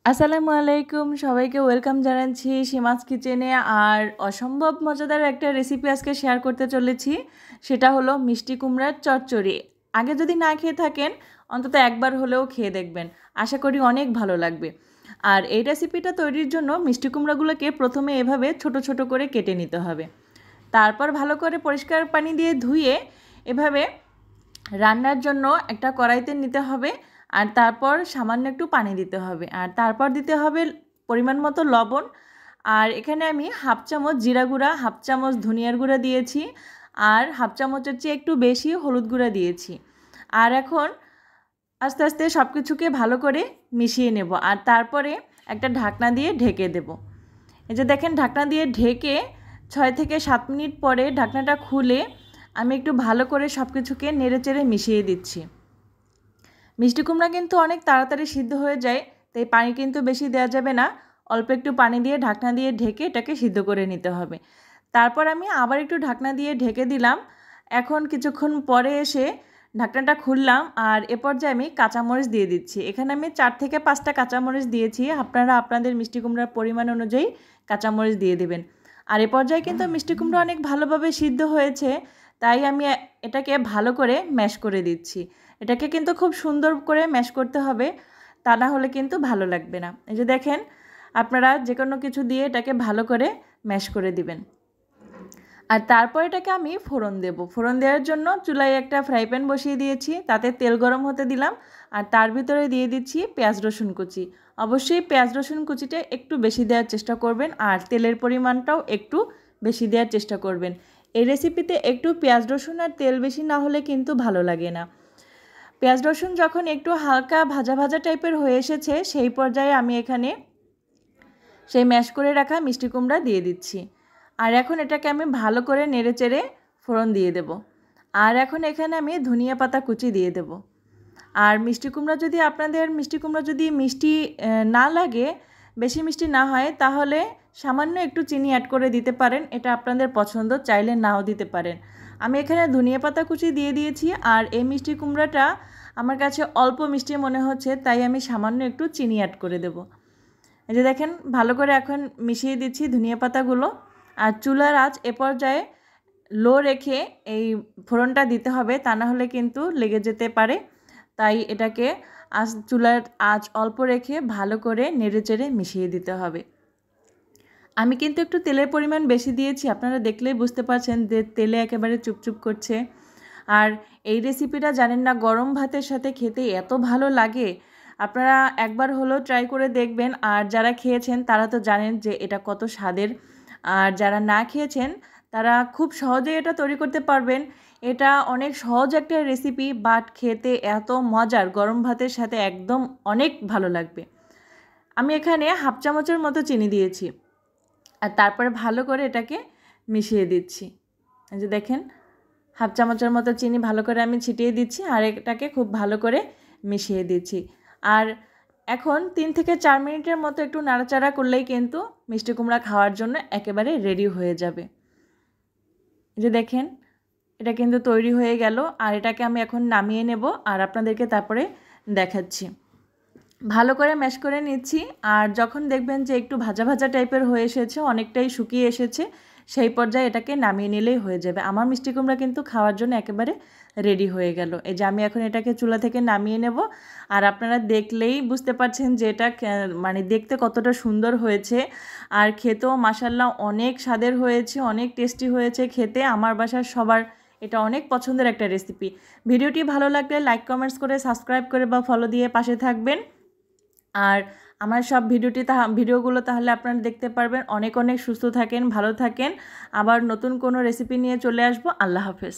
আসসালামু আলাইকুম, সবাইকে ওয়েলকাম জানাচ্ছি সীমাস কিচেনে। আর অসম্ভব মজাদার একটা রেসিপি আজকে শেয়ার করতে চলেছি, সেটা হলো মিষ্টি কুমড়ার চচ্চড়ি। আগে যদি না খেয়ে থাকেন, অন্তত একবার হলেও খেয়ে দেখবেন, আশা করি অনেক ভালো লাগবে। আর এই রেসিপিটা তৈরির জন্য মিষ্টি কুমড়াগুলোকে প্রথমে এভাবে ছোট ছোট করে কেটে নিতে হবে। তারপর ভালো করে পরিষ্কার পানি দিয়ে ধুয়ে এভাবে রান্নার জন্য একটা কড়াইতে নিতে হবে। আর তারপর সামান্য একটু পানি দিতে হবে, আর তারপর দিতে হবে পরিমাণ মতো লবণ। আর এখানে আমি হাফ চামচ জিরা গুঁড়া, হাফ চামচ ধনিয়ার গুঁড়া দিয়েছি, আর হাফ চামচের চেয়ে একটু বেশি হলুদ গুঁড়া দিয়েছি। আর এখন আস্তে আস্তে সব কিছুকে ভালো করে মিশিয়ে নেব, আর তারপরে একটা ঢাকনা দিয়ে ঢেকে দেব। এই যে দেখেন, ঢাকনা দিয়ে ঢেকে 6 থেকে 7 মিনিট পরে ঢাকনাটা খুলে আমি একটু ভালো করে সব কিছুকে নেড়েচেড়ে মিশিয়ে দিচ্ছি। মিষ্টি কুমড়া কিন্তু অনেক তাড়াতাড়ি সিদ্ধ হয়ে যায়, তাই পানি কিন্তু বেশি দেওয়া যাবে না। অল্প একটু পানি দিয়ে ঢাকনা দিয়ে ঢেকে এটাকে সিদ্ধ করে নিতে হবে। তারপর আমি আবার একটু ঢাকনা দিয়ে ঢেকে দিলাম। এখন কিছুক্ষণ পরে এসে ঢাকনাটা খুললাম, আর এ পর্যায়ে আমি কাঁচামরিচ দিয়ে দিচ্ছি। এখানে আমি 4 থেকে 5টা কাঁচামরিচ দিয়েছি, আপনারা আপনাদের মিষ্টি কুমড়ার পরিমাণ অনুযায়ী কাঁচামরিচ দিয়ে দেবেন। আর এ পর্যায়ে কিন্তু মিষ্টি কুমড়া অনেক ভালোভাবে সিদ্ধ হয়েছে, তাই আমি এটাকে ভালো করে ম্যাশ করে দিচ্ছি। এটাকে কিন্তু খুব সুন্দর করে ম্যাশ করতে হবে, তা না হলে কিন্তু ভালো লাগবে না। এই যে দেখেন, আপনারা যে কোনো কিছু দিয়ে এটাকে ভালো করে ম্যাশ করে দিবেন। আর তারপর এটাকে আমি ফোড়ন দেব। ফোড়ন দেওয়ার জন্য চুলায় একটা ফ্রাই প্যান বসিয়ে দিয়েছি, তাতে তেল গরম হতে দিলাম, আর তার ভিতরে দিয়ে দিচ্ছি পেঁয়াজ রসুন কুচি। অবশ্যই পেঁয়াজ রসুন কুচিটা একটু বেশি দেওয়ার চেষ্টা করবেন, আর তেলের পরিমাণটাও একটু বেশি দেওয়ার চেষ্টা করবেন। এই রেসিপিতে একটু পেঁয়াজ রসুন আর তেল বেশি না হলে কিন্তু ভালো লাগে না। পেঁয়াজ রসুন যখন একটু হালকা ভাজা ভাজা টাইপের হয়ে এসেছে, সেই পর্যায়ে আমি এখানে সেই ম্যাশ করে রাখা মিষ্টি কুমড়া দিয়ে দিচ্ছি। আর এখন এটাকে আমি ভালো করে নেড়েচেড়ে ফোড়ন দিয়ে দেব। আর এখন এখানে আমি ধনিয়া পাতা কুচি দিয়ে দেব। আর মিষ্টি কুমড়া যদি আপনাদের মিষ্টি না লাগে, বেশি মিষ্টি না হয়, তাহলে সামান্য একটু চিনি অ্যাড করে দিতে পারেন, এটা আপনাদের পছন্দ, চাইলে নাও দিতে পারেন। আমি এখানে ধনিয়া পাতা কুচি দিয়ে দিয়েছি। আর এই মিষ্টি কুমড়াটা আমার কাছে অল্প মিষ্টি মনে হচ্ছে, তাই আমি সামান্য একটু চিনি অ্যাড করে দেব। এই যে দেখেন, ভালো করে এখন মিশিয়ে দিচ্ছি ধনিয়া পাতাগুলো। আর চুলার আঁচ এ পর্যায়ে লো রেখে এই ফোড়নটা দিতে হবে, তা না হলে কিন্তু লেগে যেতে পারে। তাই এটাকে চুলার আঁচ অল্প রেখে ভালো করে নেড়েচেড়ে মিশিয়ে দিতে হবে। আমি কিন্তু একটু তেলের পরিমাণ বেশি দিয়েছি, আপনারা দেখলেই বুঝতে পারছেন যে তেলে একেবারে চুপচুপ করছে। আর এই রেসিপিটা জানেন না, গরম ভাতের সাথে খেতে এত ভালো লাগে, আপনারা একবার হলেও ট্রাই করে দেখবেন। আর যারা খেয়েছেন তারা তো জানেন যে এটা কত স্বাদের। আর যারা না খেয়েছেন তারা খুব সহজেই এটা তৈরি করতে পারবেন। এটা অনেক সহজ একটা রেসিপি, বাট খেতে এত মজার, গরম ভাতের সাথে একদম অনেক ভালো লাগবে। আমি এখানে হাফ চামচের মতো চিনি দিয়েছি, আর তারপরে ভালো করে এটাকে মিশিয়ে দিচ্ছি। এই যে দেখেন, হাফ চামচের মতো চিনি ভালো করে আমি ছিটিয়ে দিচ্ছি, আর এটাকে খুব ভালো করে মিশিয়ে দিচ্ছি। আর এখন 3 থেকে 4 মিনিটের মতো একটু নাড়াচাড়া করলেই কিন্তু মিষ্টি কুমড়া খাওয়ার জন্য একেবারে রেডি হয়ে যাবে। এই যে দেখেন, এটা কিন্তু তৈরি হয়ে গেল। আর এটাকে আমি এখন নামিয়ে নেব, আর আপনাদেরকে তারপরে দেখাচ্ছি। ভালো করে ম্যাশ করে নিচ্ছি। আর যখন দেখবেন যে একটু ভাজা ভাজা টাইপের হয়ে এসেছে, অনেকটাই শুকিয়ে এসেছে, সেই পর্যায়ে এটাকে নামিয়ে নিলেই হয়ে যাবে। আমার মিষ্টি কুমড়া কিন্তু খাওয়ার জন্য একেবারে রেডি হয়ে গেল। এই যে আমি এখন এটাকে চুলা থেকে নামিয়ে নেব। আর আপনারা দেখলেই বুঝতে পারছেন যে এটা মানে দেখতে কতটা সুন্দর হয়েছে, আর খেতেও মাশাআল্লাহ অনেক স্বাদের হয়েছে, অনেক টেস্টি হয়েছে খেতে। আমার বাসার সবার এটা অনেক পছন্দের একটা রেসিপি। ভিডিওটি ভালো লাগলে লাইক কমেন্টস করে সাবস্ক্রাইব করে বা ফলো দিয়ে পাশে থাকবেন। আর আমার সব ভিডিওগুলো তাহলে আপনারা দেখতে পারবেন। অনেক অনেক সুস্থ থাকেন, ভালো থাকেন। আবার নতুন কোনো রেসিপি নিয়ে চলে আসবো। আল্লাহ হাফেজ।